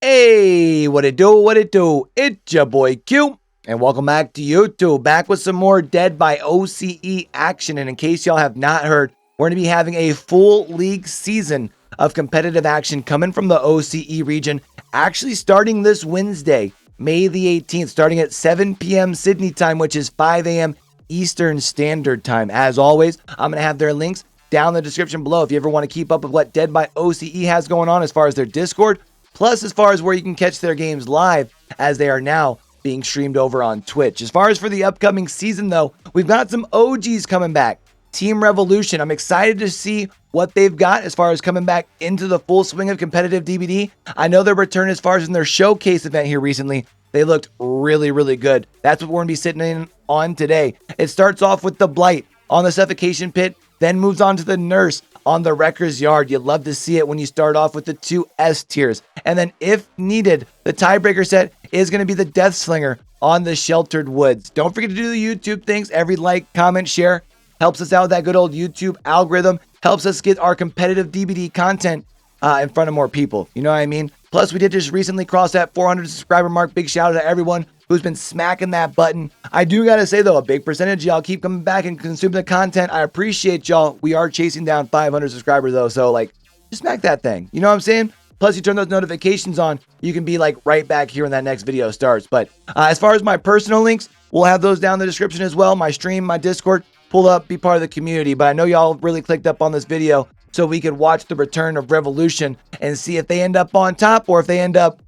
Hey, what it do, what it do? It's your boy Q, and welcome back to YouTube. Back with some more Dead by OCE action, and in case y'all have not heard, we're going to be having a full league season of competitive action coming from the OCE region, actually starting this Wednesday, May the 18th, starting at 7 p.m. Sydney time, which is 5 a.m. Eastern Standard Time. As always, I'm going to have their links down in the description below if you ever want to keep up with what Dead by OCE has going on as far as their Discord, plus as far as where you can catch their games live as they are now being streamed over on Twitch. As far as for the upcoming season though, we've got some OGs coming back. Team Revolution, I'm excited to see what they've got as far as coming back into the full swing of competitive DBD. I know their return as far as in their showcase event here recently, they looked really, really good. That's what we're going to be sitting in on today. It starts off with the Blight on the Suffocation pit, then moves on to the Nurse on the Wrecker's Yard. You love to see it when you start off with the two S tiers. And then if needed, the tiebreaker set is going to be the Death Slinger on the Sheltered Woods. Don't forget to do the YouTube things. Every like, comment, share helps us out with that good old YouTube algorithm, helps us get our competitive DBD content in front of more people. You know what I mean? Plus, we did just recently cross that 400 subscriber mark. Big shout out to everyone who's been smacking that button. I do got to say, though, a big percentage of y'all keep coming back and consuming the content. I appreciate y'all. We are chasing down 500 subscribers, though. So, like, just smack that thing. You know what I'm saying? Plus, you turn those notifications on. You can be, like, right back here when that next video starts. But as far as my personal links, we'll have those down in the description as well. My stream, my Discord, pull up, be part of the community. But I know y'all really clicked up on this video so we could watch the return of Revolution and see if they end up on top or if they end up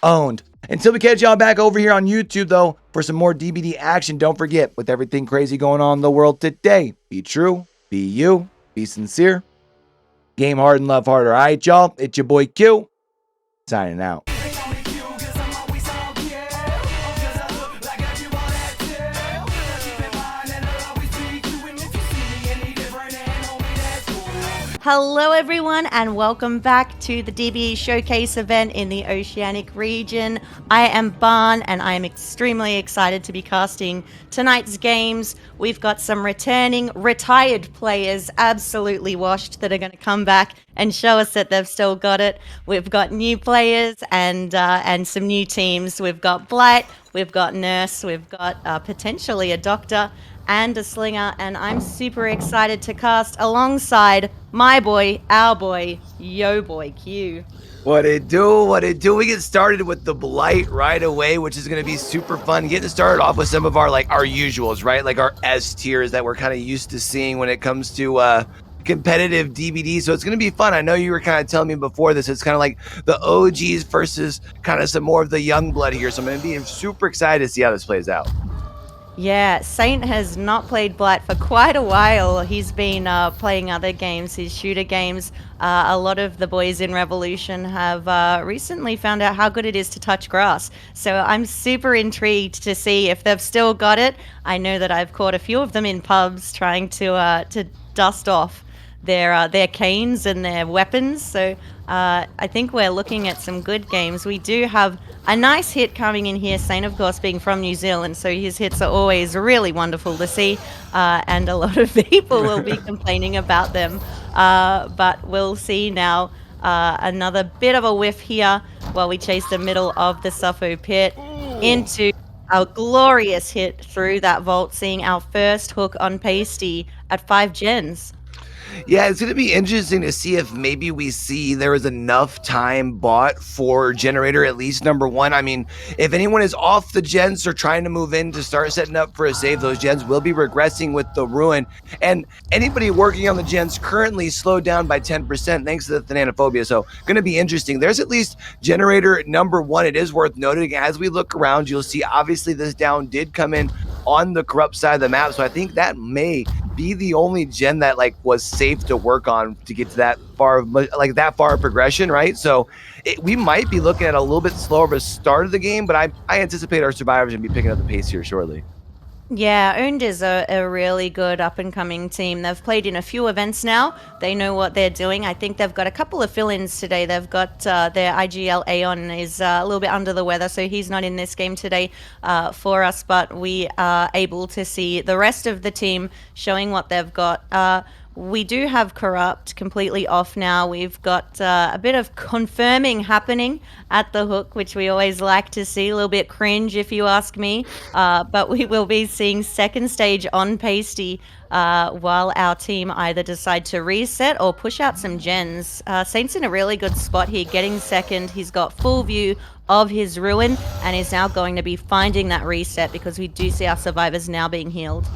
owned. Until we catch y'all back over here on YouTube, though, for some more DBD action, don't forget, with everything crazy going on in the world today, be true, be you, be sincere, game hard and love harder. All right, y'all, it's your boy Q, signing out. Hello everyone and welcome back to the DBE Showcase event in the Oceanic region. I am Barn and I am extremely excited to be casting tonight's games. We've got some returning retired players, absolutely washed, that are going to come back and show us that they've still got it. We've got new players and some new teams. We've got Blight, we've got Nurse, we've got potentially a Doctor and a Slinger, and I'm super excited to cast alongside my boy, our boy, yo boy Q. What it do, what it do. We get started with the Blight right away, which is going to be super fun. Getting started off with some of our usuals, right? Like our S tiers that we're kind of used to seeing when it comes to competitive DBD. So it's going to be fun. I know you were kind of telling me before this, it's kind of like the OGs versus kind of some more of the young blood here. So I'm going to be super excited to see how this plays out. Yeah, Saint has not played Blight for quite a while. He's been playing other games, his shooter games. A lot of the boys in Revolution have recently found out how good it is to touch grass. So I'm super intrigued to see if they've still got it. I know that I've caught a few of them in pubs trying to dust off their canes and their weapons. So I think we're looking at some good games. We do have a nice hit coming in here, Saint of course being from New Zealand, so his hits are always really wonderful to see, and a lot of people will be complaining about them, but we'll see now. Another bit of a whiff here while we chase the middle of the Suffo pit into our glorious hit through that vault, seeing our first hook on Pasty at 5 gens. Yeah, it's going to be interesting to see if maybe we see there is enough time bought for generator, at least number one. I mean, if anyone is off the gens or trying to move in to start setting up for a save, those gens will be regressing with the ruin. And anybody working on the gens currently slowed down by 10% thanks to the Thanatophobia. So going to be interesting. There's at least generator number one. It is worth noting as we look around, you'll see obviously this down did come in on the corrupt side of the map. So I think that may be the only gen that was safe to work on to get to that far of progression, right? So we might be looking at a little bit slower of a start of the game, but I anticipate our survivors going to be picking up the pace here shortly. Yeah, Owned is a really good up-and-coming team. They've played in a few events now. They know what they're doing. I think they've got a couple of fill-ins today. They've got their IGL Aeon is a little bit under the weather, so he's not in this game today for us, but we are able to see the rest of the team showing what they've got. We do have Corrupt completely off now. We've got a bit of confirming happening at the hook, which we always like to see. A little bit cringe, if you ask me. But we will be seeing second stage on Pasty while our team either decide to reset or push out some gens. Saint's in a really good spot here, getting second. He's got full view of his ruin and is now going to be finding that reset because we do see our survivors now being healed.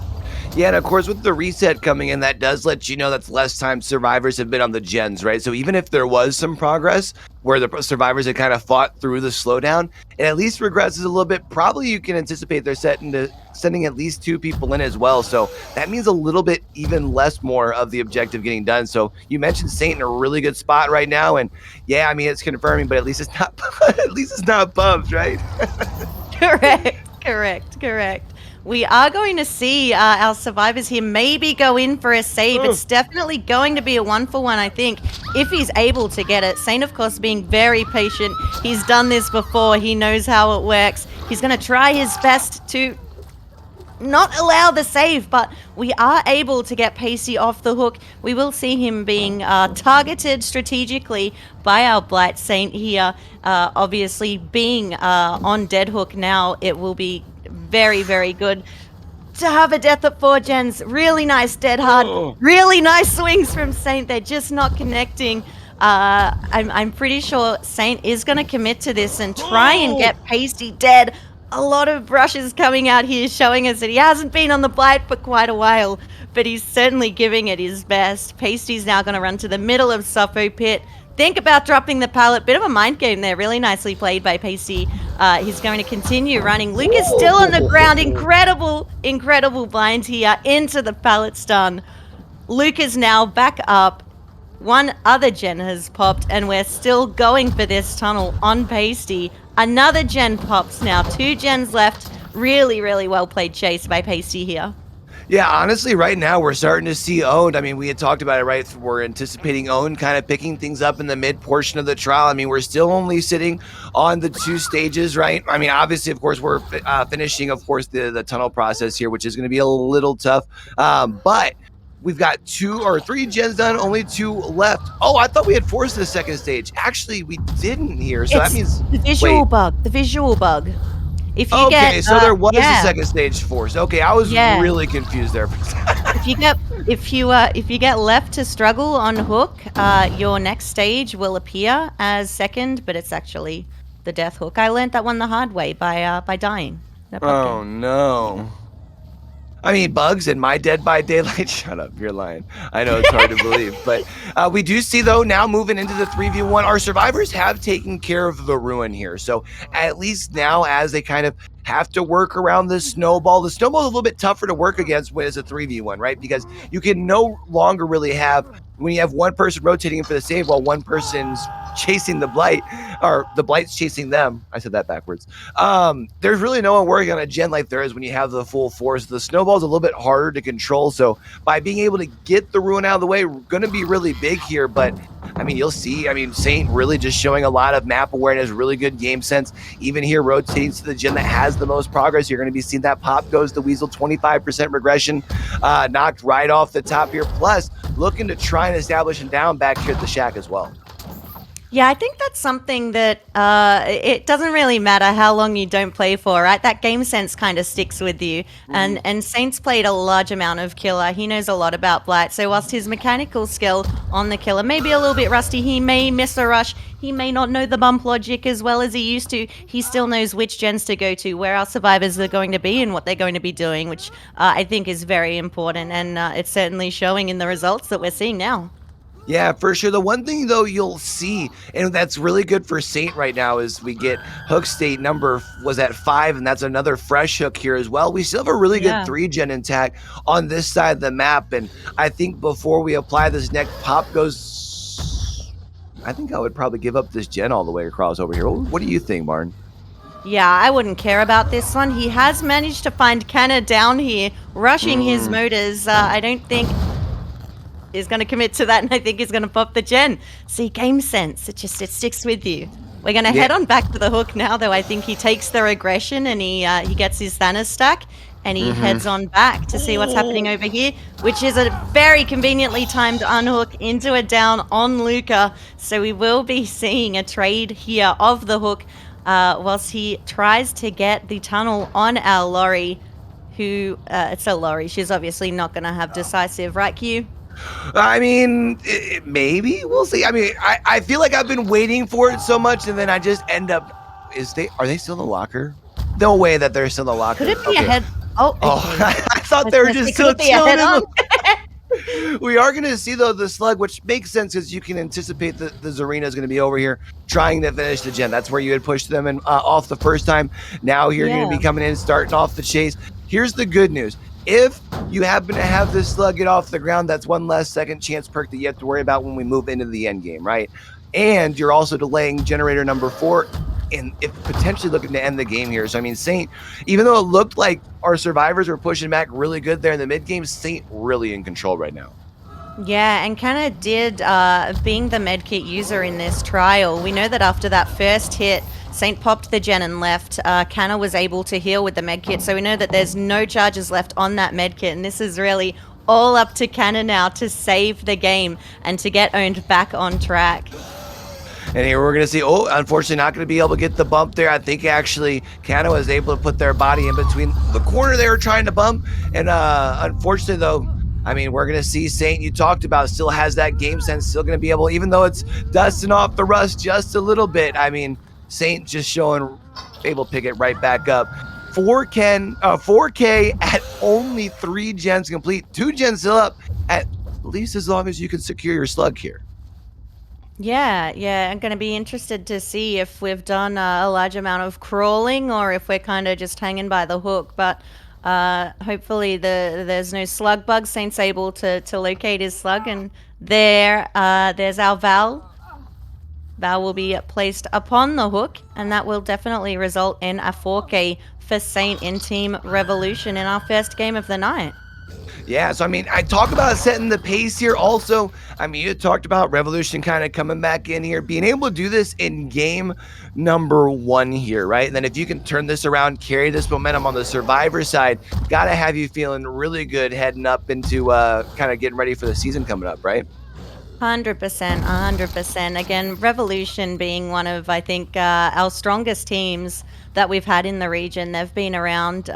Yeah, and of course, with the reset coming in, that does let you know that's less time survivors have been on the gens, right? So even if there was some progress where the survivors had kind of fought through the slowdown, it at least regresses a little bit. Probably you can anticipate they're sending at least 2 people in as well. So that means a little bit even less more of the objective getting done. So you mentioned Saint in a really good spot right now, and yeah, I mean it's confirming, but at least it's not at least it's not bumped, right? Correct. We are going to see our survivors here maybe go in for a save. It's definitely going to be a 1-for-1, I think, if he's able to get it. Saint, of course, being very patient. He's done this before. He knows how it works. He's going to try his best to not allow the save, but we are able to get Pacey off the hook. We will see him being targeted strategically by our Blight Saint here. Obviously, being on dead hook now, it will be very, very good to have a death at 4 gens. Really nice dead hard. Really nice swings from Saint. They're just not connecting. I'm pretty sure Saint is going to commit to this and try and get Pasty dead. A lot of brushes coming out here showing us that he hasn't been on the Blight for quite a while, but he's certainly giving it his best. Pasty's now going to run to the middle of Suffo Pit. Think about dropping the pallet. Bit of a mind game there. Really nicely played by Pasty. He's going to continue running. Luke is still on the ground. Incredible blind here into the pallet stun. Luke is now back up. One other gen has popped, and we're still going for this tunnel on Pasty. Another gen pops now. 2 gens left. Really, really well played chase by Pasty here. Yeah, honestly, right now we're starting to see Owned. I mean, we had talked about it, right? We're anticipating Owned kind of picking things up in the mid portion of the trial. I mean, we're still only sitting on the 2 stages, right? I mean, obviously, of course, we're finishing, of course, the tunnel process here, which is going to be a little tough. But we've got 2 or 3 gens done, only 2 left. Oh, I thought we had forced the second stage. Actually, we didn't here. So that means the visual bug. The visual bug. If you so there was a second stage force. Okay, I was really confused there. if you get left to struggle on hook, your next stage will appear as second, but it's actually the death hook. I learned that one the hard way by dying. Oh no. I mean, bugs in my Dead by Daylight. Shut up, you're lying. I know it's hard to believe, but we do see, though, now moving into the 3v1, our survivors have taken care of the ruin here. So at least now, as they kind of have to work around the snowball is a little bit tougher to work against when it's a 3v1, right? Because you can no longer really have, when you have one person rotating for the save while one person's chasing the Blight, or the Blight's chasing them. I said that backwards. There's really no one working on a gen like there is when you have the full force. The snowball's a little bit harder to control, so by being able to get the ruin out of the way, we're going to be really big here. But I mean, you'll see, I mean, Saint really just showing a lot of map awareness, really good game sense. Even here, rotating to the gen that has the most progress, you're going to be seeing that pop goes the Weasel, 25% regression, knocked right off the top here. Plus, looking to try and establish and down back here at the shack as well. Yeah, I think that's something that it doesn't really matter how long you don't play for, right? That game sense kind of sticks with you. And Saint's played a large amount of killer. He knows a lot about Blight. So whilst his mechanical skill on the killer may be a little bit rusty, he may miss a rush, he may not know the bump logic as well as he used to, he still knows which gens to go to, where our survivors are going to be and what they're going to be doing, which I think is very important. And it's certainly showing in the results that we're seeing now. Yeah, for sure. The one thing, though, you'll see, and that's really good for Saint right now, is we get hook state number was at 5, and that's another fresh hook here as well. We still have a really good 3-gen intact on this side of the map, and I think before we apply this next pop goes, I think I would probably give up this gen all the way across over here. What do you think, Martin? Yeah, I wouldn't care about this one. He has managed to find Canna down here, rushing his motors. I don't think is going to commit to that, and I think he's going to pop the gen. See, game sense, it sticks with you. We're going to head on back to the hook now, though. I think he takes the regression and he gets his Thanos stack, and he heads on back to see what's happening over here, which is a very conveniently timed unhook into a down on Luca. So we will be seeing a trade here of the hook whilst he tries to get the tunnel on our Lori, who, it's a Lori. She's obviously not going to have decisive, right, Q? I mean, maybe we'll see. I mean, I feel like I've been waiting for it so much, and then I just end up. Are they still in the locker? No way that they're still in the locker. Could it be a head? Oh, okay. I thought they were just still chilling. We are going to see, though, the slug, which makes sense because you can anticipate that the Zarina is going to be over here trying to finish the gen. That's where you had pushed them in, off the first time. Now you're going to be coming in, starting off the chase. Here's the good news. If you happen to have this slug get off the ground, that's one less second chance perk that you have to worry about when we move into the end game, right? And you're also delaying generator number 4 and if potentially looking to end the game here. So, I mean, Saint, even though it looked like our survivors were pushing back really good there in the mid game, Saint really in control right now. Yeah, and Kanna did, being the medkit user in this trial, we know that after that first hit, Saint popped the gen and left. Kanna was able to heal with the medkit, so we know that there's no charges left on that medkit, and this is really all up to Kanna now to save the game and to get owned back on track. And here we're going to see, unfortunately not going to be able to get the bump there. I think actually Kanna was able to put their body in between the corner they were trying to bump. And unfortunately, though, I mean, we're going to see Saint, you talked about, still has that game sense, still going to be able, even though it's dusting off the rust just a little bit. I mean, Saint just showing, able to pick it right back up. 4K at only 3 gens complete. 2 gens still up, at least as long as you can secure your slug here. Yeah, I'm going to be interested to see if we've done a large amount of crawling or if we're kind of just hanging by the hook. But hopefully there's no slug bug. Saint's able to locate his slug, and there's our Val. Val will be placed upon the hook, and that will definitely result in a 4K for Saint in Team Revolution in our first game of the night. Yeah, so I mean, I talk about setting the pace here also. I mean, you talked about Revolution kind of coming back in here, being able to do this in game number 1 here, right? And then if you can turn this around, carry this momentum on the Survivor side, gotta have you feeling really good heading up into kind of getting ready for the season coming up, right? 100%. Again, Revolution being one of, I think, our strongest teams that we've had in the region. They've been around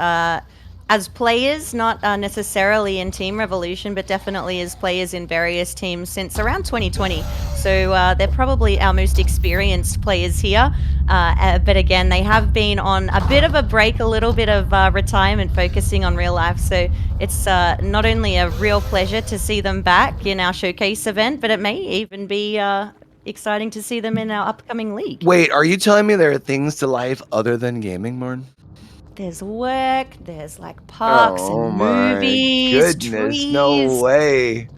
as players, not necessarily in Team Revolution, but definitely as players in various teams since around 2020. So they're probably our most experienced players here. But again, they have been on a bit of a break, a little bit of retirement, focusing on real life. So it's not only a real pleasure to see them back in our showcase event, but it may even be exciting to see them in our upcoming league. Wait, are you telling me there are things to life other than gaming, Morn? There's work, there's like parks and movies, trees. No way.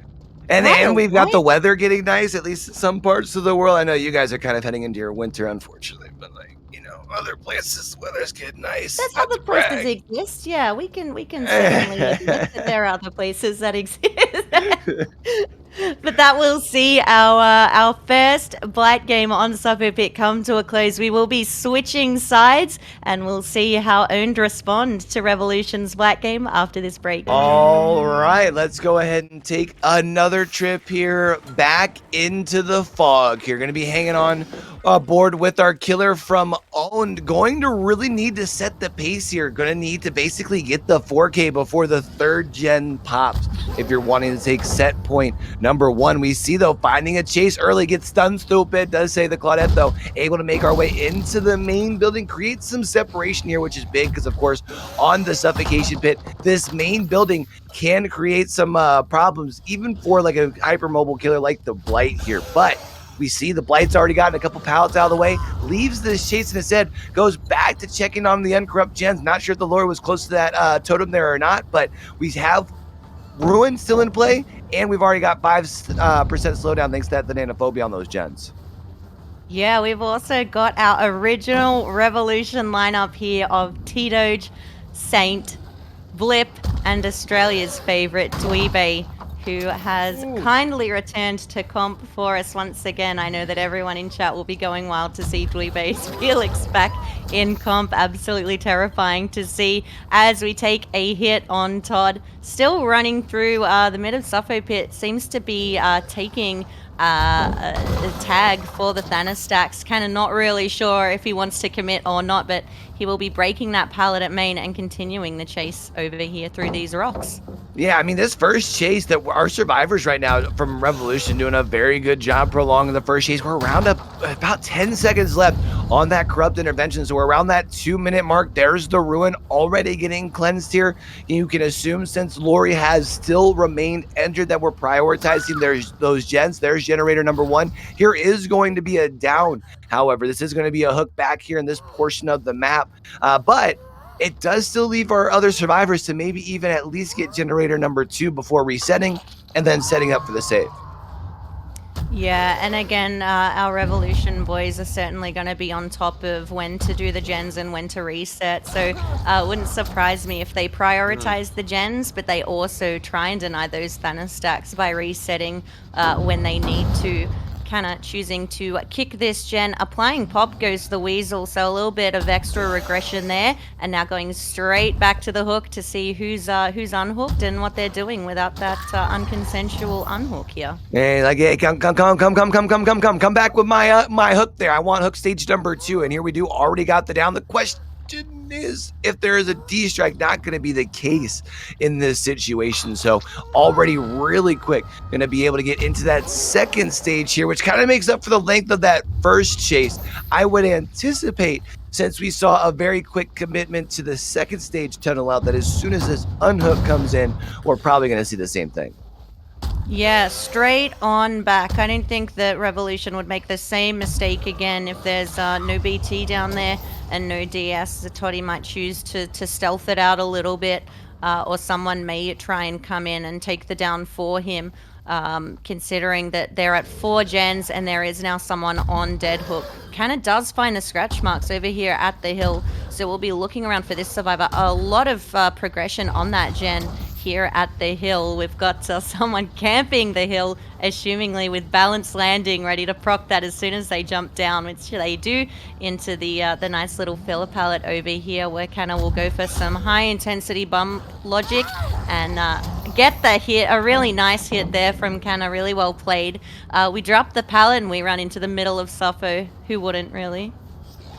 And we've got the weather getting nice, at least in some parts of the world. I know you guys are kind of heading into your winter, unfortunately, but like, you know, other places, weather's getting nice. There's other places exist. Yeah, we can certainly admit that there are other places that exist. But that will see our first Blight game on Supper Pit come to a close. We will be switching sides, and we'll see how Owned respond to Revolution's Blight game after this break. All right, let's go ahead and take another trip here back into the fog. You're going to be hanging on board with our killer from Owned. Going to really need to set the pace here. Going to need to basically get the 4K before the 3rd gen pops if you're wanting to take set point number 1. We see, though, finding a chase early, gets stunned stupid, does say the Claudette, though, able to make our way into the main building, creates some separation here, which is big because, of course, on the Suffocation Pit, this main building can create some problems, even for like a hypermobile killer like the Blight here. But we see the Blight's already gotten a couple pallets out of the way, leaves this chase in his head, goes back to checking on the uncorrupt gens. Not sure if the Lord was close to that totem there or not, but we have Ruin still in play, and we've already got 5% slowdown thanks to that Thanatophobia on those gens. Yeah, we've also got our original Revolution lineup here of T-Doge, Saint, Blip, and Australia's favorite Dweeby, who has kindly returned to comp for us once again. I know that everyone in chat will be going wild to see Dweeby's Felix back in comp. Absolutely terrifying to see as we take a hit on Todd. Still running through the mid of Suffo pit. Seems to be taking a tag for the Thanos stacks. Kind of not really sure if he wants to commit or not, but he will be breaking that pallet at main and continuing the chase over here through these rocks. Yeah, I mean, this first chase that our survivors right now from Revolution doing a very good job prolonging the first chase. We're around about 10 seconds left on that corrupt intervention. So we're around that 2-minute mark. There's the ruin already getting cleansed here. You can assume since Lori has still remained injured that we're prioritizing those gens. There's generator number 1. Here is going to be a down. However, this is going to be a hook back here in this portion of the map. But it does still leave our other survivors to maybe even at least get generator number 2 before resetting and then setting up for the save. Yeah, and again, our Revolution boys are certainly going to be on top of when to do the gens and when to reset. So it wouldn't surprise me if they prioritize the gens, but they also try and deny those Thanos stacks by resetting when they need to. Kind of choosing to kick this gen. Applying pop goes the weasel, so a little bit of extra regression there, and now going straight back to the hook to see who's unhooked and what they're doing without that unconsensual unhook here. Hey, like, hey, come back with my hook there. I want hook stage number 2, and here we do. Already got the down. The question is if there is a D strike. Not going to be the case in this situation. So already really quick going to be able to get into that second stage here, which kind of makes up for the length of that first chase. I would anticipate, since we saw a very quick commitment to the second stage tunnel out, that as soon as this unhook comes in, we're probably going to see the same thing. Yeah, straight on back. I don't think that Revolution would make the same mistake again if there's no BT down there and no DS. The Toddy might choose to stealth it out a little bit, or someone may try and come in and take the down for him, considering that they're at 4 gens and there is now someone on dead hook. Kind of does find the scratch marks over here at the hill, so we'll be looking around for this survivor. A lot of progression on that gen here at the hill. We've got someone camping the hill, assumingly with balanced landing, ready to proc that as soon as they jump down, which they do, into the nice little filler pallet over here, where Canna will go for some high intensity bump logic and get the hit. A really nice hit there from Canna, really well played. We drop the pallet and we run into the middle of Suffo. Who wouldn't, really?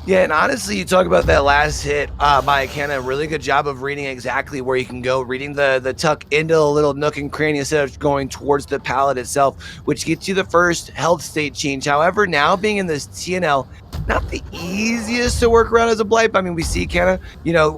Yeah, and honestly, you talk about that last hit by Canna, really good job of reading exactly where you can go, reading the tuck into a little nook and cranny instead of going towards the pallet itself, which gets you the first health state change. However, now being in this TNL, not the easiest to work around as a Blight. I mean, we see Canna,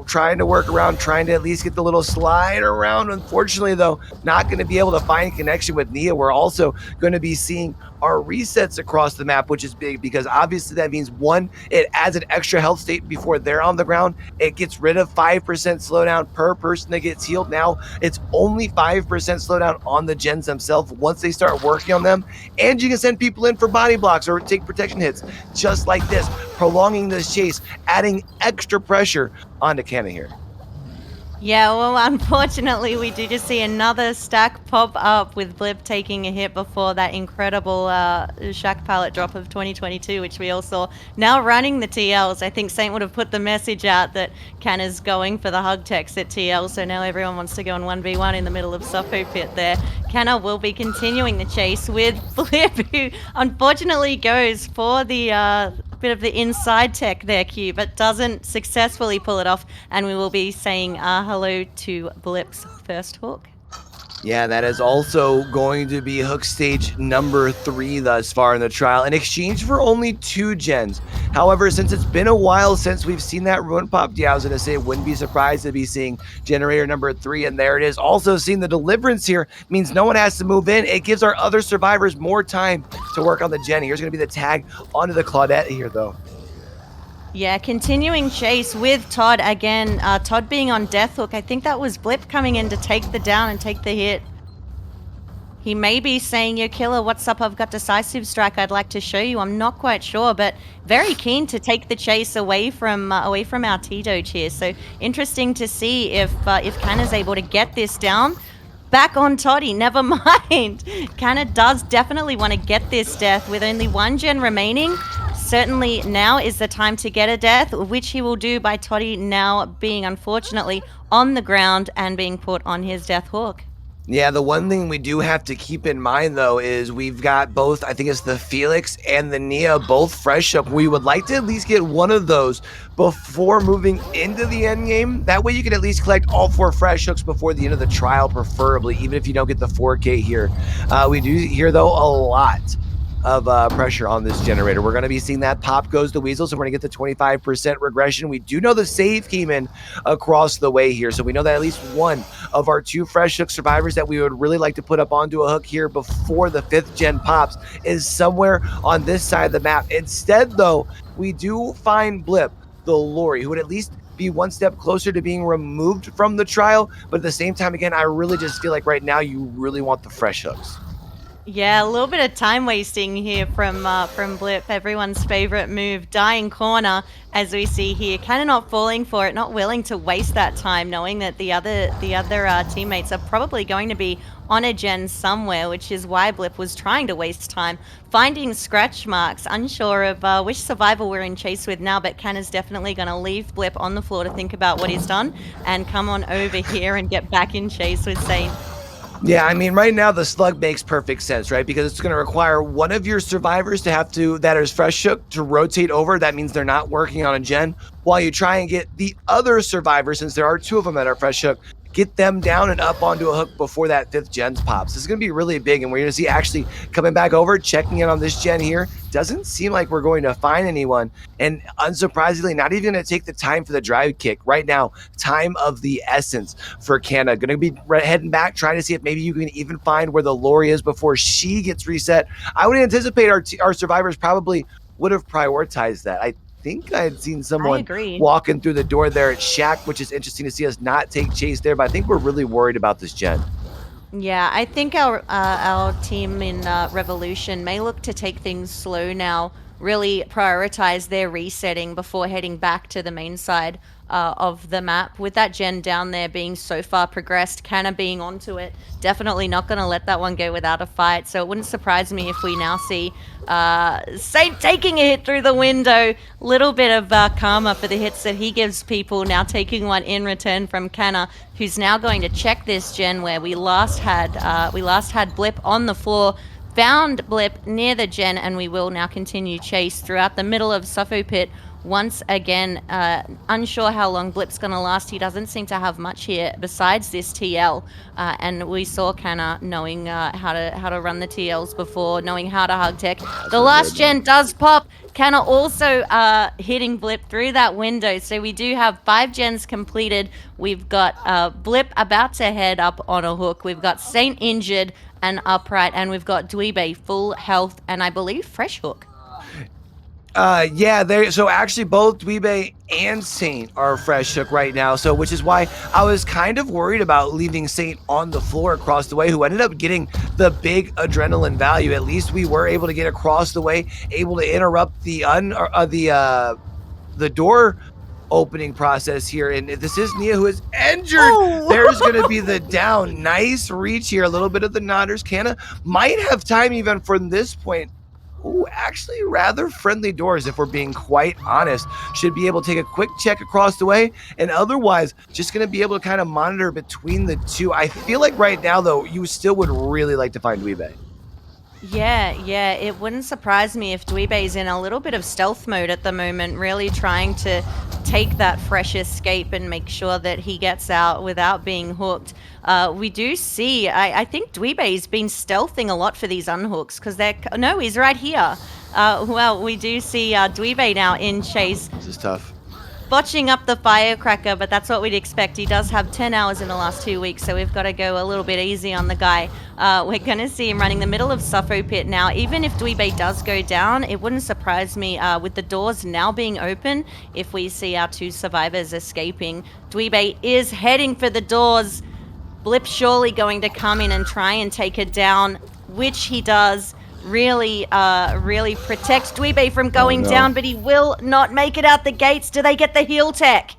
trying to work around, trying to at least get the little slide around. Unfortunately, though, not going to be able to find connection with Nia. We're also going to be seeing our resets across the map, which is big because obviously that means, one, it adds an extra health state before they're on the ground. It gets rid of 5% slowdown per person that gets healed. Now it's only 5% slowdown on the gens themselves once they start working on them. And you can send people in for body blocks or take protection hits just like this, prolonging this chase, adding extra pressure onto Canna here. Yeah, well, unfortunately, we do just see another stack pop up with Blip taking a hit before that incredible Shack pallet drop of 2022, which we all saw. Now running the TLs, I think Saint would have put the message out that Canna's going for the hug text at TL, so now everyone wants to go in 1v1 in the middle of Suffo pit there. Canna will be continuing the chase with Blip, who unfortunately goes for the bit of the inside tech there, Q, but doesn't successfully pull it off, and we will be saying hello to Blip's first hook. Yeah, that is also going to be hook stage number 3 thus far in the trial, in exchange for only 2 gens. However, since it's been a while since we've seen that ruin pop, yeah, I was going to say, wouldn't be surprised to be seeing generator number 3, and there it is. Also seeing the deliverance here means no one has to move in. It gives our other survivors more time to work on the gen. Here's going to be the tag onto the Claudette here, though. Yeah, continuing chase with Todd again. Todd being on death hook. I think that was Blip coming in to take the down and take the hit. He may be saying, "Yo, killer, what's up? I've got decisive strike. I'd like to show you." I'm not quite sure, but very keen to take the chase away from our T-Doge here. So interesting to see if Canna's able to get this down. Back on Toddy, never mind. Canna does definitely want to get this death with only 1 gen remaining. certainly now is the time to get a death, which he will do by Toddy now being unfortunately on the ground and being put on his death hook. Yeah, the one thing we do have to keep in mind though is we've got both, I think it's the Felix and the Nia, both fresh up. We would like to at least get one of those before moving into the end game. That way you can at least collect all 4 fresh hooks before the end of the trial, preferably, even if you don't get the 4K here. We do hear though a lot of pressure on this generator. We're going to be seeing that pop goes the weasel, so we're going to get the 25% regression. We do know the save came in across the way here, so we know that at least one of our 2 fresh hook survivors that we would really like to put up onto a hook here before the 5th gen pops is somewhere on this side of the map. Instead, though, we do find Blip, the Lori, who would at least be one step closer to being removed from the trial, but at the same time, again, I really just feel like right now you really want the fresh hooks. Yeah, a little bit of time wasting here from Blip. Everyone's favorite move, dying corner, as we see here. Kind of not falling for it, not willing to waste that time, knowing that the other teammates are probably going to be on a gen somewhere, which is why Blip was trying to waste time finding scratch marks. Unsure of which survivor we're in chase with now, but Ken is definitely going to leave Blip on the floor to think about what he's done and come on over here and get back in chase with Saint. Yeah, I mean, right now the slug makes perfect sense, right? Because it's going to require one of your survivors that is fresh hook to rotate over. That means they're not working on a gen, while you try and get the other survivor, since there are 2 of them that are fresh hook, get them down and up onto a hook before that 5th gen pops. This is going to be really big, and we're going to see actually coming back over, checking in on this gen here. Doesn't seem like we're going to find anyone, and unsurprisingly, not even going to take the time for the drive kick. Right now, time of the essence for Canna. Going to be heading back, trying to see if maybe you can even find where the Lori is before she gets reset. I would anticipate our survivors probably would have prioritized that. I think I had seen someone walking through the door there at Shack, which is interesting to see us not take chase there, but I think we're really worried about this gen. Yeah, I think our team in Revolution may look to take things slow now, really prioritize their resetting before heading back to the main side of the map. With that gen down there being so far progressed, Canna being onto it, definitely not going to let that one go without a fight. So it wouldn't surprise me if we now see Saint taking a hit through the window. Little bit of karma for the hits that he gives people, now taking one in return from Canna, who's now going to check this gen where we last had Blip on the floor. Found Blip near the gen, and we will now continue chase throughout the middle of Suffo Pit. Once again, unsure how long Blip's going to last. He doesn't seem to have much here besides this TL, and we saw Canna knowing how to run the TLs before, knowing how to hug tech. The last gen does pop. Canna also hitting Blip through that window. So we do have 5 gens completed. We've got Blip about to head up on a hook. We've got Saint injured and upright, and we've got Dweebe full health, and I believe fresh hook. Yeah, so actually both Dweebe and Saint are fresh hook right now, so which is why I was kind of worried about leaving Saint on the floor across the way, who ended up getting the big adrenaline value. At least we were able to get across the way, able to interrupt the door opening process here, and this is Nia, who is injured. Oh. There's going to be the down. Nice reach here, a little bit of the nodders. Canna might have time even from this point. Ooh, actually rather friendly doors, if we're being quite honest. Should be able to take a quick check across the way, and otherwise just going to be able to kind of monitor between the 2. I feel like right now, though, you still would really like to find Dweebe. Yeah, it wouldn't surprise me if Dweebe's in a little bit of stealth mode at the moment, really trying to take that fresh escape and make sure that he gets out without being hooked. We do see, I think Dweebe's been stealthing a lot for these unhooks, because no, he's right here. Well, we do see Dweebe now in chase. This is tough. Botching up the firecracker, but that's what we'd expect. He does have 10 hours in the last 2 weeks, so we've got to go a little bit easy on the guy. We're going to see him running the middle of Suffo Pit now. Even if Dweebe does go down, it wouldn't surprise me with the doors now being open if we see our 2 survivors escaping. Dweebe is heading for the doors. Blip surely going to come in and try and take it down, which he does. Really protects Dweebe from going down, but he will not make it out the gates. Do they get the heal tech?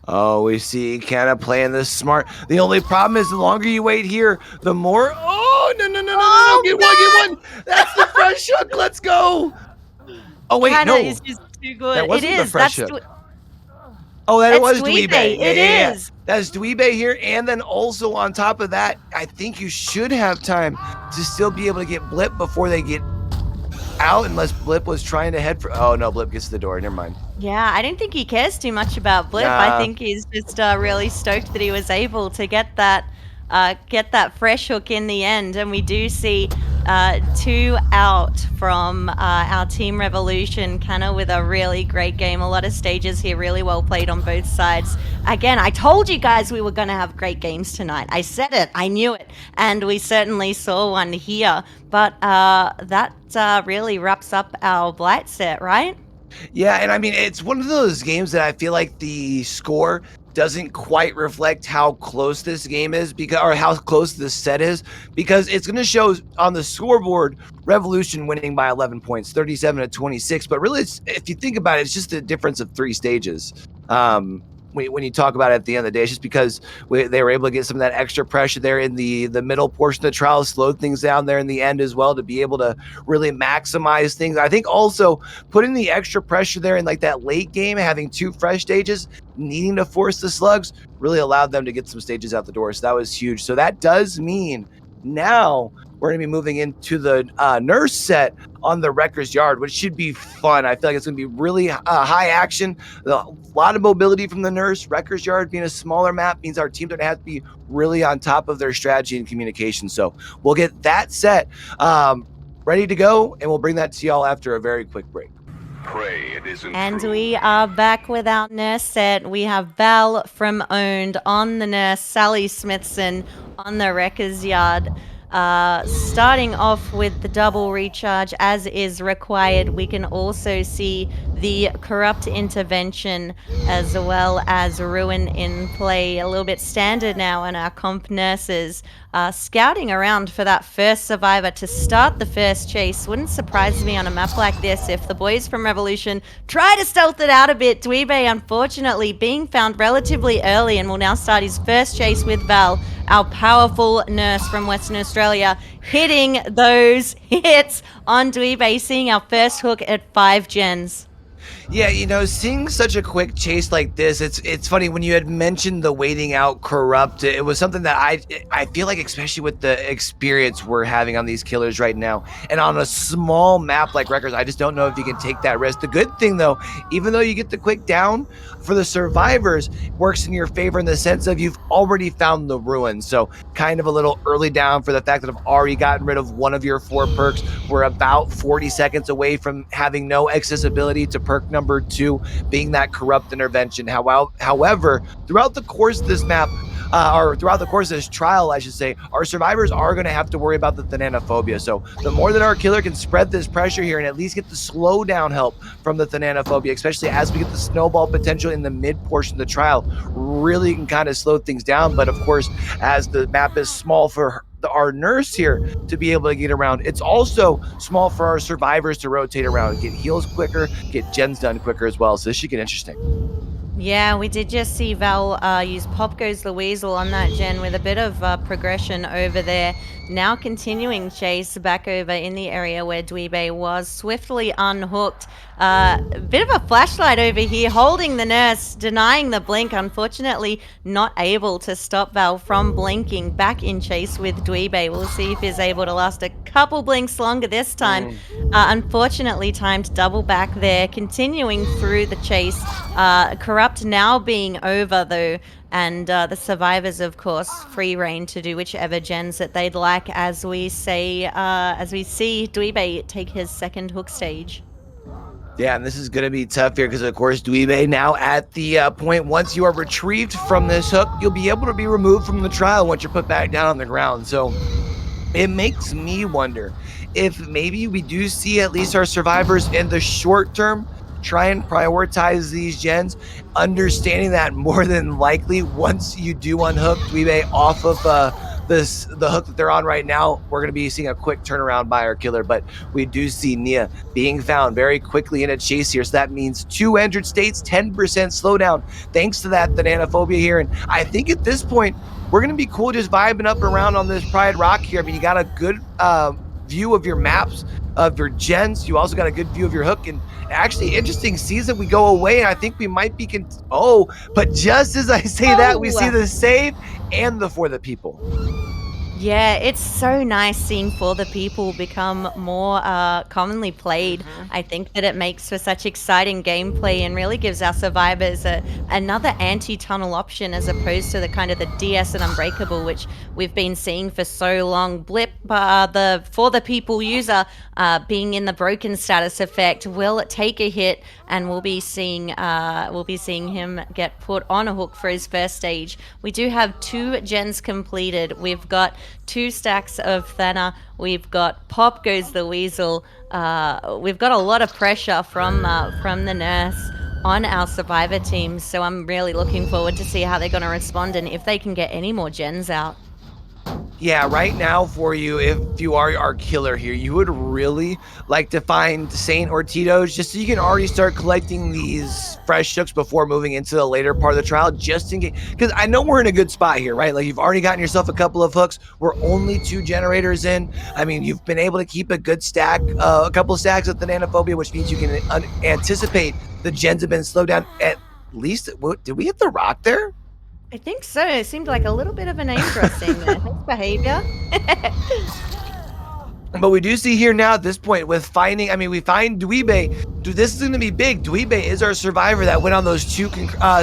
Oh, we see Canna playing this smart. The only problem is the longer you wait here, the more... Oh, no. Get one. That's the fresh hook. Let's go. Oh wait, Kinda is no, just too that good. It wasn't the is. fresh hook. Oh, that it It's was Dweebe. Dweebe. Yeah, It yeah, yeah. is. That's Dweebe here. And then also on top of that, I think you should have time to still be able to get Blip before they get out, unless Blip was trying to head for. Oh no, Blip gets to the door. Never mind. Yeah, I don't think he cares too much about Blip. I Nah. think he's just really stoked that he was able to get that fresh hook in the end, and we do see 2 out from our Team Revolution, kind of with a really great game. A lot of stages here, really well played on both sides. Again, I told you guys we were going to have great games tonight. I said it, I knew it, and we certainly saw one here. But that really wraps up our Blight set, right? Yeah, and I mean, it's one of those games that I feel like the score doesn't quite reflect how close this game is, because or how close this set is, because it's going to show on the scoreboard Revolution winning by 11 points, 37-26. But really, it's, if you think about it, it's just a difference of 3 stages. When you talk about it at the end of the day, it's just because they were able to get some of that extra pressure there in the middle portion of the trial, slowed things down there in the end as well to be able to really maximize things. I think also putting the extra pressure there in like that late game, having 2 fresh stages, needing to force the slugs, really allowed them to get some stages out the door. So that was huge. So that does mean now we're going to be moving into the nurse set on the Wrecker's Yard, which should be fun. I feel like it's going to be really high action, a lot of mobility from the nurse. Wrecker's Yard being a smaller map means our teams are going to have to be really on top of their strategy and communication. So we'll get that set ready to go, and we'll bring that to y'all after a very quick break. Pray it isn't And true. we are back with our nurse set. We have Val from Owned on the nurse, Sally Smithson on the Wrecker's Yard. Starting off with the double recharge as is required. We can also see the corrupt intervention as well as ruin in play. A little bit standard now on our comp nurses. Scouting around for that first survivor to start the first chase. Wouldn't surprise me on a map like this if the boys from Revolution try to stealth it out a bit. Dweebe, unfortunately, being found relatively early and will now start his first chase with Val, our powerful nurse from Western Australia, hitting those hits on Dweebe, seeing our first hook at 5 gens. Yeah, you know, seeing such a quick chase like this, it's funny when you had mentioned the waiting out corrupt. It was something that I feel like, especially with the experience we're having on these killers right now, and on a small map like Wreckers, I just don't know if you can take that risk. The good thing though, even though you get the quick down, for the survivors, works in your favor in the sense of you've already found the ruin. So kind of a little early down for the fact that I've already gotten rid of one of your 4 perks. We're about 40 seconds away from having no accessibility to perk number 2 being that corrupt intervention. However, throughout the course of this map, or throughout the course of this trial, I should say, our survivors are going to have to worry about the thanatophobia. So the more that our killer can spread this pressure here and at least get the slowdown help from the thanatophobia, especially as we get the snowball potential in the mid portion of the trial, really can kind of slow things down. But of course, as the map is small for our nurse here to be able to get around, it's also small for our survivors to rotate around, get heals quicker, get gens done quicker as well. So this should get interesting. Yeah, we did just see Val use Pop Goes the Weasel on that gen with a bit of progression over there. Now continuing chase back over in the area where Dweebe was, swiftly unhooked. A bit of a flashlight over here, holding the nurse, denying the blink. Unfortunately, not able to stop Val from blinking. Back in chase with Dweebe. We'll see if he's able to last a couple blinks longer this time. Unfortunately, timed double back there. Continuing through the chase. Corrupt now being over though, and the survivors, of course, free reign to do whichever gens that they'd like, as we see Dweebe take his second hook stage. Yeah, and this is going to be tough here because, of course, Dweebe now at the point, once you are retrieved from this hook, you'll be able to be removed from the trial once you're put back down on the ground. So it makes me wonder if maybe we do see at least our survivors in the short term try and prioritize these gens, understanding that more than likely once you do unhook Dweebe off of the hook that they're on right now, we're going to be seeing a quick turnaround by our killer. But we do see Nia being found very quickly in a chase here. So that means 2 entered states, 10% slowdown, thanks to that thanatophobia here. And I think at this point, we're going to be cool just vibing up around on this Pride Rock here. I mean, you got a good view of your maps, of your gens. You also got a good view of your hook. And actually, interesting season. We go away, and I think we might be. But just as I say that, we see the save and the For the People. Yeah, it's so nice seeing For the People become more commonly played. I think that it makes for such exciting gameplay and really gives our survivors another anti-tunnel option as opposed to the kind of the DS and Unbreakable, which we've been seeing for so long. Blip, the For the People user, being in the broken status effect, will take a hit, and we'll be seeing him get put on a hook for his first stage. We do have 2 gens completed. We've got 2 stacks of Thana. We've got Pop Goes the Weasel. We've got a lot of pressure from the nurse on our survivor team. So I'm really looking forward to see how they're going to respond and if they can get any more gens out. Yeah, right now for you, if you are our killer here, you would really like to find Saint or Tito's just so you can already start collecting these fresh hooks before moving into the later part of the trial, just in case. Because I know we're in a good spot here, right? Like, you've already gotten yourself a couple of hooks. We're only 2 generators in. I mean, you've been able to keep a good stack, a couple of stacks of the Nanophobia, which means you can anticipate the gens have been slowed down. At least, did we hit the rock there? I think so. It seemed like a little bit of an aim crossing there. Thanks, behavior. But we do see here now at this point with finding, I mean, we find Dweebe. Dude, this is going to be big. Dweebe is our survivor that went on those 2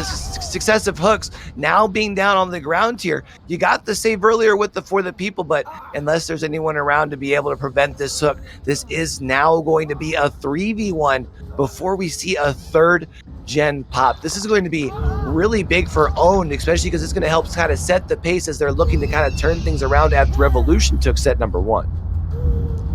successive hooks, now being down on the ground here. You got the save earlier with the For the People, but unless there's anyone around to be able to prevent this hook, this is now going to be a 3v1 before we see a 3rd gen pop. This is going to be really big for Owned, especially because it's going to help kind of set the pace as they're looking to kind of turn things around after Revolution took set number 1.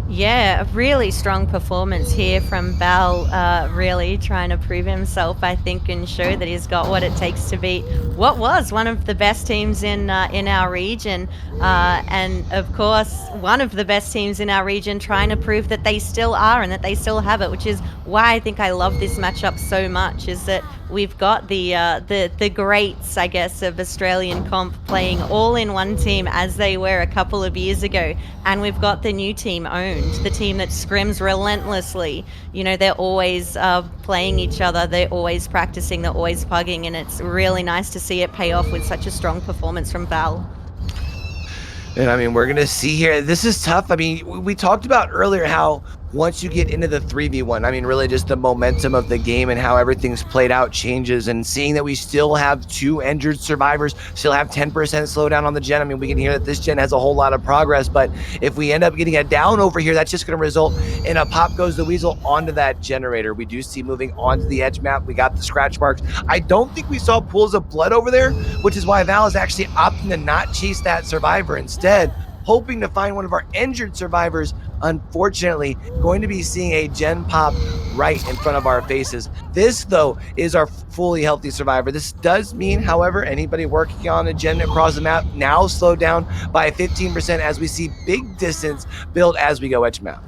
Yeah, a really strong performance here from Val, really trying to prove himself, I think, and show that he's got what it takes to beat what was one of the best teams in our region. And, of course, one of the best teams in our region trying to prove that they still are and that they still have it, which is why I think I love this matchup so much, is that we've got the greats, I guess, of Australian comp playing all in one team as they were a couple of years ago. And we've got the new team, Owned, the team that scrims relentlessly. You know, they're always playing each other. They're always practicing. They're always pugging. And it's really nice to see it pay off with such a strong performance from Val. And I mean, we're going to see here, this is tough. I mean, we talked about earlier how once you get into the 3v1, I mean, really just the momentum of the game and how everything's played out changes, and seeing that we still have 2 injured survivors, still have 10% slowdown on the gen. I mean, we can hear that this gen has a whole lot of progress, but if we end up getting a down over here, that's just going to result in a Pop Goes the Weasel onto that generator. We do see moving onto the edge map, we got the scratch marks. I don't think we saw pools of blood over there, which is why Val is actually opting to not chase that survivor. Instead, hoping to find one of our injured survivors. Unfortunately, going to be seeing a gen pop right in front of our faces. This, though, is our fully healthy survivor. This does mean, however, anybody working on a gen across the map now slowed down by 15% as we see big distance build as we go edge map.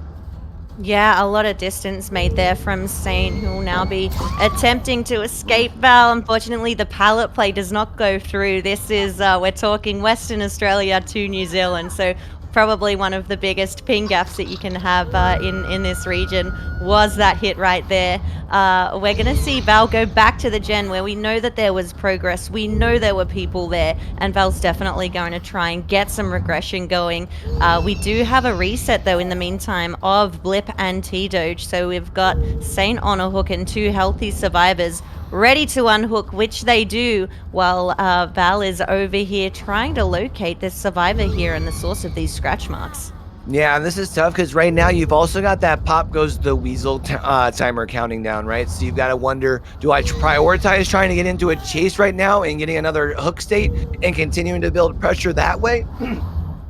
Yeah, a lot of distance made there from Saint, who will now be attempting to escape Val. Unfortunately, the pallet play does not go through. This is, we're talking Western Australia to New Zealand, so probably one of the biggest ping gaps that you can have in this region was that hit right there. We're going to see Val go back to the gen where we know that there was progress. We know there were people there, and Val's definitely going to try and get some regression going. We do have a reset, though, in the meantime, of Blip and T-Doge. So we've got Saint on a hook and 2 healthy survivors ready to unhook, which they do, while Val is over here trying to locate this survivor here and the source of these scratch marks. Yeah, and this is tough because right now you've also got that Pop Goes the Weasel timer counting down, right? So you've got to wonder, do I prioritize trying to get into a chase right now and getting another hook state and continuing to build pressure that way?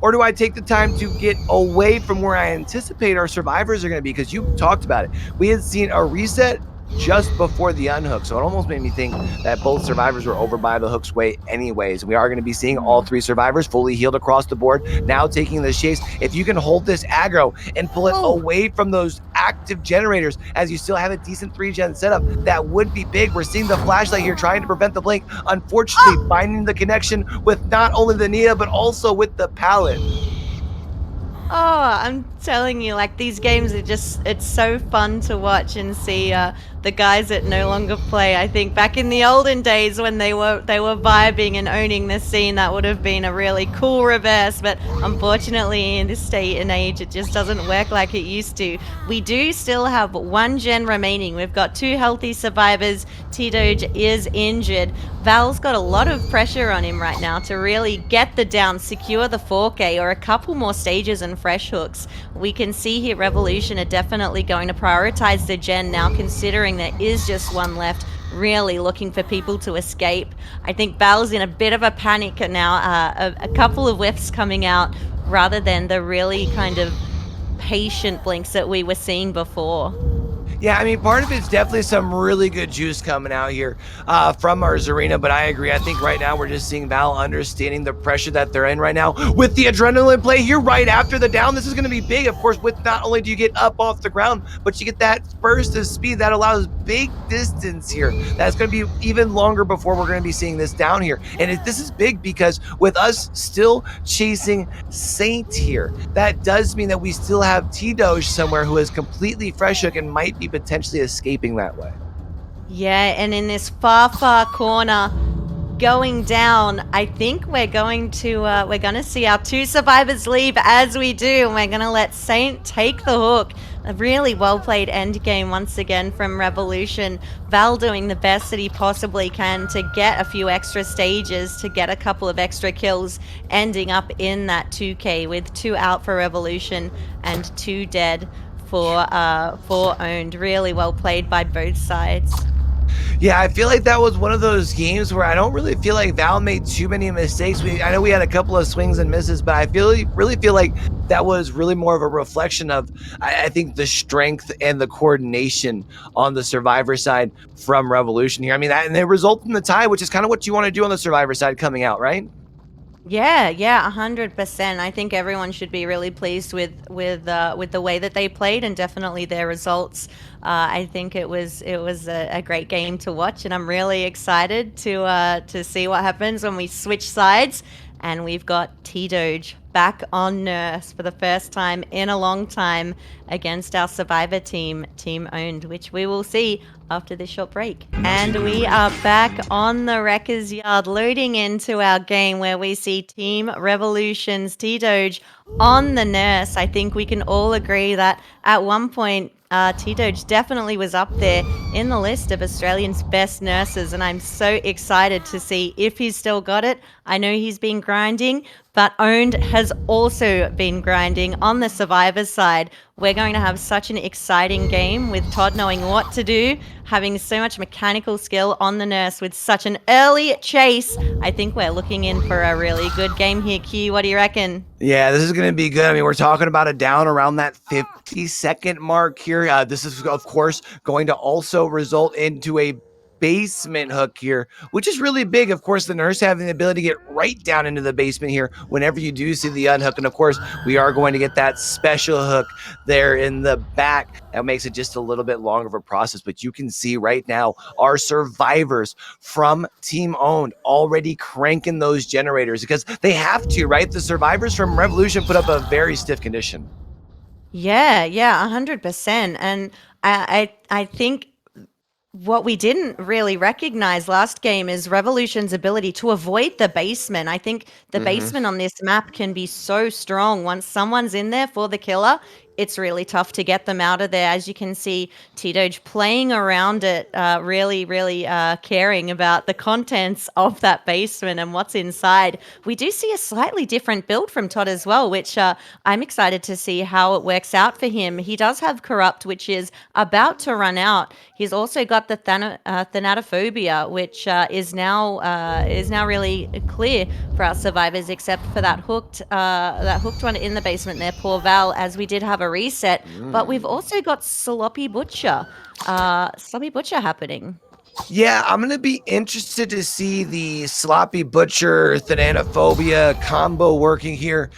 Or do I take the time to get away from where I anticipate our survivors are going to be? Because you talked about it. We had seen a reset just before the unhook, so it almost made me think that both survivors were over by the hook's way anyways. We are going to be seeing all 3 survivors fully healed across the board, now taking the chase. If you can hold this aggro and pull it away from those active generators as you still have a decent 3-gen setup, that would be big. We're seeing the flashlight here trying to prevent the blink, unfortunately finding the connection with not only the Nia but also with the pallet. Oh, telling you, like, these games are just, it's so fun to watch and see the guys that no longer play. I think back in the olden days when they were vibing and owning the scene, that would have been a really cool reverse, but unfortunately in this day and age it just doesn't work like it used to. We do still have one gen remaining. We've got 2 healthy survivors. T-Doge is injured. Val's got a lot of pressure on him right now to really get the down, secure the 4K or a couple more stages and fresh hooks. We can see here Revolution are definitely going to prioritize the gen now, considering there is just one left, really looking for people to escape. I think Val's in a bit of a panic now, a couple of whiffs coming out rather than the really kind of patient blinks that we were seeing before. Yeah, I mean, part of it's definitely some really good juice coming out here from our Zarina, but I agree. I think right now we're just seeing Val understanding the pressure that they're in right now with the adrenaline play here right after the down. This is going to be big, of course, with not only do you get up off the ground, but you get that burst of speed that allows big distance here. That's going to be even longer before we're going to be seeing this down here. And this is big because with us still chasing Saint here, that does mean that we still have T-Doge somewhere who is completely fresh hook and might be potentially escaping that way. Yeah, and in this far corner going down, I think we're going to see our 2 survivors leave as we do, and we're going to let Saint take the hook. A really well played end game once again from Revolution. Val doing the best that he possibly can to get a few extra stages, to get a couple of extra kills, ending up in that 2K with 2 out for Revolution and 2 dead for owned. Really well played by both sides. Yeah, I feel like that was one of those games where I don't really feel like Val made too many mistakes. I know we had a couple of swings and misses, but I really feel like that was really more of a reflection of, I think, the strength and the coordination on the Survivor side from Revolution here. I mean, and it resulted in the tie, which is kind of what you want to do on the Survivor side coming out, right? Yeah, 100%. I think everyone should be really pleased with the way that they played and definitely their results. I think it was a great game to watch, and I'm really excited to see what happens when we switch sides. And we've got T-Doge back on Nurse for the first time in a long time against our Survivor team, Team Owned, which we will see after this short break. And we are back on the Wreckers Yard, loading into our game where we see Team Revolution's T-Doge on the Nurse. I think we can all agree that at one point T-Doge definitely was up there in the list of Australians' best nurses, and I'm so excited to see if he's still got it. I know he's been grinding, but Owned has also been grinding on the Survivor side. We're going to have such an exciting game with Todd knowing what to do, having so much mechanical skill on the Nurse with such an early chase. I think we're looking in for a really good game here, Q. What do you reckon? Yeah, this is going to be good. I mean, we're talking about a down around that 50-second mark here. This is, of course, going to also result into a basement hook here, which is really big. Of course, the Nurse having the ability to get right down into the basement here whenever you do see the unhook. And of course, we are going to get that special hook there in the back. That makes it just a little bit longer of a process. But you can see right now our survivors from Team Owned already cranking those generators because they have to, right? The survivors from Revolution put up a very stiff condition. Yeah, 100%. And I think what we didn't really recognize last game is Revolution's ability to avoid the basement. I think the basement on this map can be so strong. Once someone's in there for the killer, it's really tough to get them out of there. As you can see, T-Doge playing around it, really caring about the contents of that basement and what's inside. We do see a slightly different build from Todd as well, which I'm excited to see how it works out for him. He does have Corrupt, which is about to run out. He's also got the Thanatophobia, which is now really clear for our survivors, except for that hooked one in the basement there, poor Val, as we did have a reset. But we've also got Sloppy Butcher happening. Yeah, I'm going to be interested to see the Sloppy Butcher Thanatophobia combo working here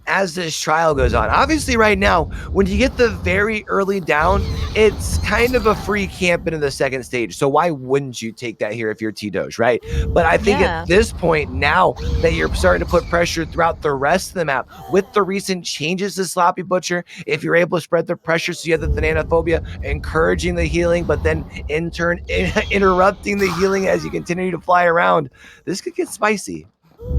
as this trial goes on. Obviously, right now, when you get the very early down, it's kind of a free camp into the second stage. So why wouldn't you take that here if you're T-Doge, right? But I think at Yeah. this point, now that you're starting to put pressure throughout the rest of the map, with the recent changes to Sloppy Butcher, if you're able to spread the pressure so you have the Thanatophobia, encouraging the healing, but then in turn interrupting the healing as you continue to fly around, this could get spicy.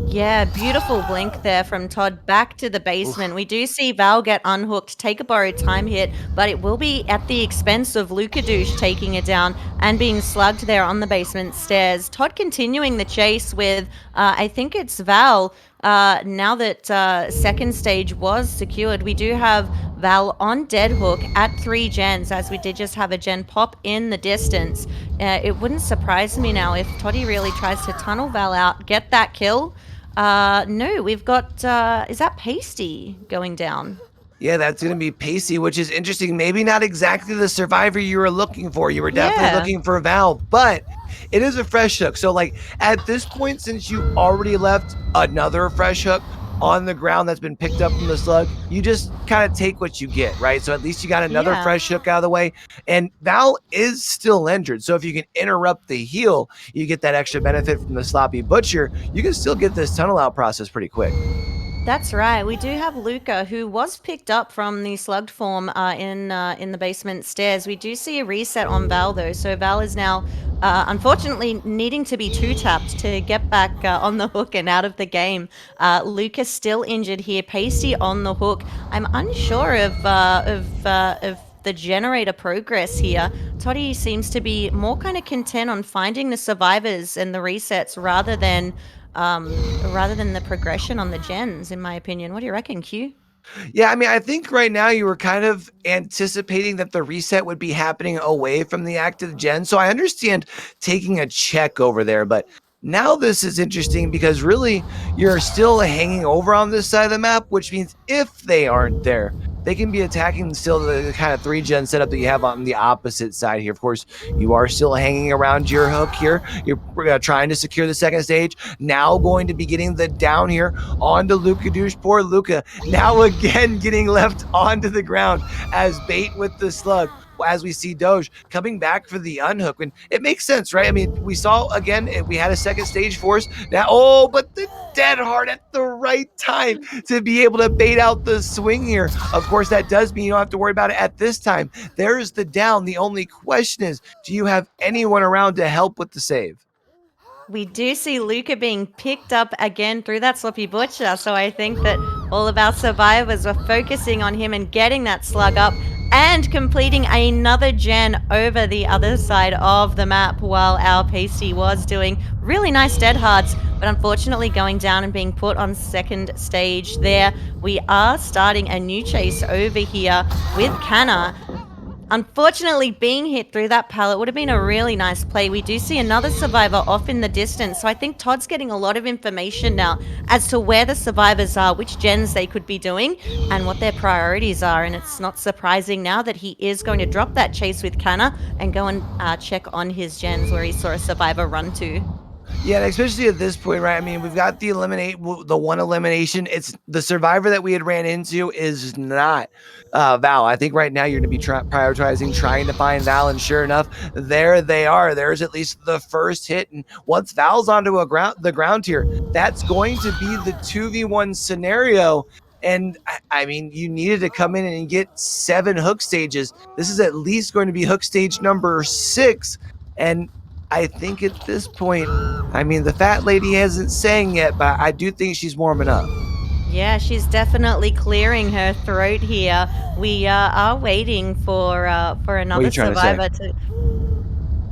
Yeah, beautiful blink there from Todd back to the basement. Oof. We do see Val get unhooked, take a borrowed time hit, but it will be at the expense of Lucadouche taking it down and being slugged there on the basement stairs. Todd continuing the chase with, I think it's Val. Now that second stage was secured, we do have Val on dead hook at 3 gens, as we did just have a gen pop in the distance. It wouldn't surprise me now if Toddy really tries to tunnel Val out, get that kill. No, we've got, is that Pasty going down? Yeah, that's going to be Pacey, which is interesting. Maybe not exactly the survivor you were looking for. You were definitely Yeah. looking for Val, but it is a fresh hook. So, like, at this point, since you already left another fresh hook on the ground that's been picked up from the slug, you just kind of take what you get, right? So, at least you got another Yeah. fresh hook out of the way. And Val is still injured. So, if you can interrupt the heal, you get that extra benefit from the Sloppy Butcher. You can still get this tunnel out process pretty quick. That's right. We do have Luca, who was picked up from the slugged form in the basement stairs. We do see a reset on Val, though. So Val is now, unfortunately, needing to be two-tapped to get back on the hook and out of the game. Luca's still injured here. Pasty on the hook. I'm unsure of the generator progress here. Toddy seems to be more kind of content on finding the survivors and the resets rather than the progression on the gens, in my opinion. What do you reckon, Q? Yeah, I mean, I think right now you were kind of anticipating that the reset would be happening away from the active gen. So I understand taking a check over there, but now this is interesting because really you're still hanging over on this side of the map, which means if they aren't there, they can be attacking still the kind of 3-gen setup that you have on the opposite side here. Of course, you are still hanging around your hook here. You're trying to secure the second stage. Now going to be getting the down here onto Luca Douche. Poor Luca now again getting left onto the ground as bait with the slug. As we see Doge coming back for the unhook, and it makes sense, right? I mean, we saw again, we had a second stage force now. But the dead hard at the right time to be able to bait out the swing here. Of course, that does mean you don't have to worry about it at this time. There's the down. The only question is, do you have anyone around to help with the save? We do see Luca being picked up again through that Sloppy Butcher, so I think that all of our survivors were focusing on him and getting that slug up and completing another gen over the other side of the map while our Pasty was doing really nice dead hards, but unfortunately going down and being put on second stage there. We are starting a new chase over here with Canna. Unfortunately, being hit through that pallet would have been a really nice play. We do see another survivor off in the distance, so I think Todd's getting a lot of information now as to where the survivors are, which gens they could be doing, and what their priorities are. And it's not surprising now that he is going to drop that chase with Canna and go and check on his gens where he saw a survivor run to. Yeah, and especially at this point, right? I mean, we've got the one elimination. It's the survivor that we had ran into is not Val. I think right now you're going to be prioritizing trying to find Val, and sure enough, there they are. There's at least the first hit, and once Val's onto the ground here, that's going to be the 2v1 scenario. And I mean, you needed to come in and get 7 hook stages. This is at least going to be hook stage number 6, and I think at this point, I mean, the fat lady hasn't sang yet, but I do think she's warming up. Yeah, she's definitely clearing her throat here. We are waiting for another survivor to.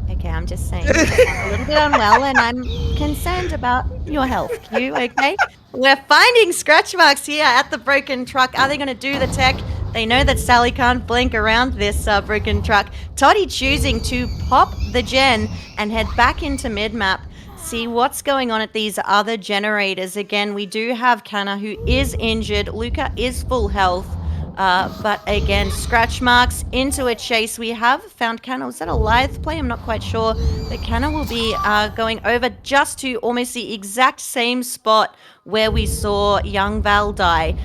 Okay, I'm just saying you sound a little bit unwell, and I'm concerned about your health, Q. Okay, we're finding scratch marks here at the broken truck. Are they going to do the tech? They know that Sally can't blink around this broken truck. Toddy choosing to pop the gen and head back into mid-map. See what's going on at these other generators. Again, we do have Canna, who is injured. Luca is full health. But again, scratch marks into a chase. We have found Canna. Was that a live play? I'm not quite sure. But Canna will be going over just to almost the exact same spot where we saw young Val die.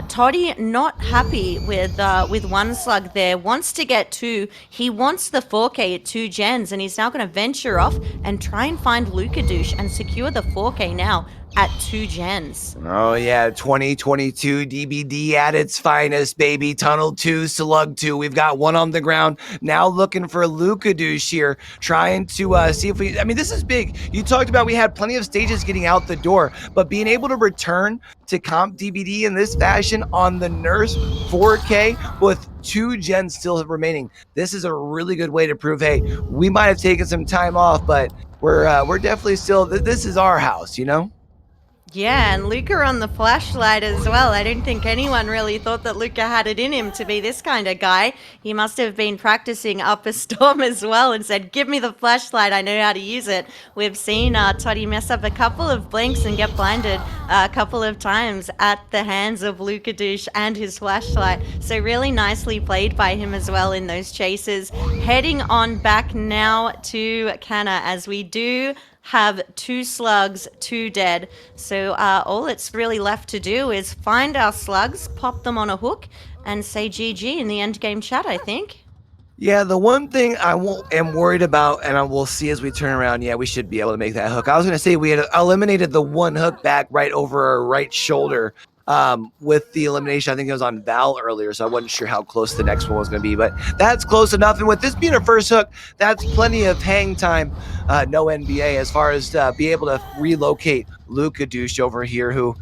Toddy not happy with one slug there, wants to get two. He wants the 4K at 2 gens, and he's now going to venture off and try and find Lucadouche and secure the 4K now at 2 gens. Oh, yeah, 2022 DBD at its finest, baby. Tunnel 2, Slug 2. We've got one on the ground. Now looking for Lucadouche here, trying to see if we... I mean, this is big. You talked about we had plenty of stages getting out the door, but being able to return to comp DBD in this fashion on the Nurse 4K with 2 gens still remaining. This is a really good way to prove, hey, we might have taken some time off, but we're definitely still... This is our house, you know? Yeah, and Luca on the flashlight as well. I don't think anyone really thought that Luca had it in him to be this kind of guy. He must have been practicing up a storm as well and said, give me the flashlight, I know how to use it. We've seen Toddy mess up a couple of blinks and get blinded a couple of times at the hands of Lucadouche and his flashlight. So really nicely played by him as well in those chases. Heading on back now to Canna as we do have 2 slugs, 2 dead. So all it's really left to do is find our slugs, pop them on a hook, and say GG in the end game chat, I think. Yeah, the one thing I am worried about, and we'll see as we turn around, yeah, we should be able to make that hook. I was going to say we had eliminated the one hook back right over our right shoulder with the elimination. I think it was on Val earlier, so I wasn't sure how close the next one was going to be, but that's close enough. And with this being our first hook, that's plenty of hang time, no NBA, as far as be able to relocate Lucadouche over here, who,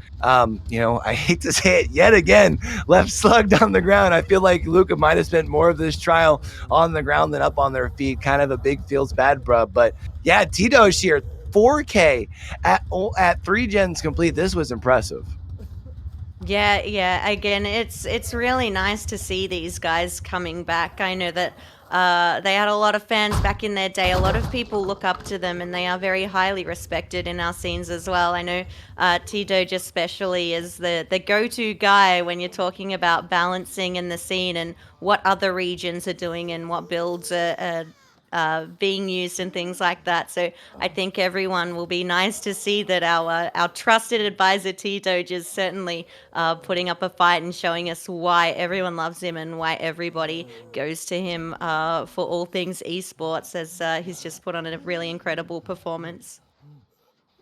you know, I hate to say it yet again, left slugged on the ground. I feel like Luca might have spent more of this trial on the ground than up on their feet. Kind of a big feels bad, bruh. But yeah, Tito's here, 4K at 3 gens complete. This was impressive. Yeah. Again, it's really nice to see these guys coming back. I know that they had a lot of fans back in their day. A lot of people look up to them, and they are very highly respected in our scenes as well. I know T-Doge especially is the go-to guy when you're talking about balancing in the scene and what other regions are doing and what builds are being used and things like that. So I think everyone will be nice to see that our trusted advisor T-Doge is certainly putting up a fight and showing us why everyone loves him and why everybody goes to him for all things esports, as he's just put on a really incredible performance.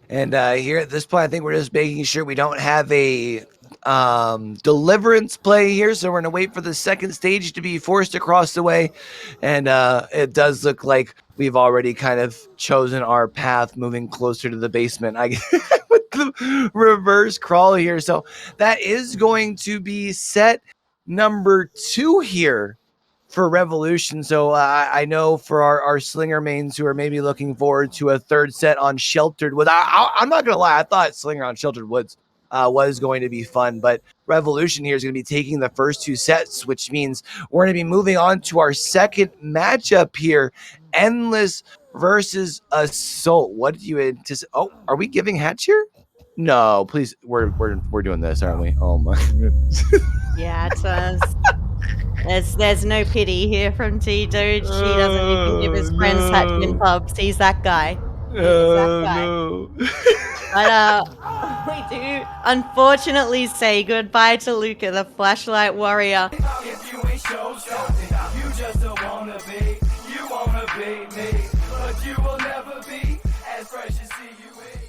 And here at this point, I think we're just making sure we don't have a deliverance play here. So we're going to wait for the second stage to be forced across the way. And it does look like we've already kind of chosen our path moving closer to the basement. I with the reverse crawl here. So that is going to be set number 2 here for Revolution. So I know for our Slinger mains who are maybe looking forward to a third set on Sheltered Woods, I'm not going to lie, I thought Slinger on Sheltered Woods was going to be fun, but Revolution here is going to be taking the first 2 sets, which means we're going to be moving on to our second matchup here, Endless versus Assault. What do you anticipate? Oh, are we giving Hatch here? No, please, we're doing this, aren't we? Oh my goodness. Yeah, it does. There's no pity here from T-Doge. He doesn't even give his friends Hatchin pubs. He's that guy. No. But we do unfortunately say goodbye to Luca, the flashlight warrior. If you ain't show something, you just don't wanna be. You wanna be me, but you will never be as fresh as see you in.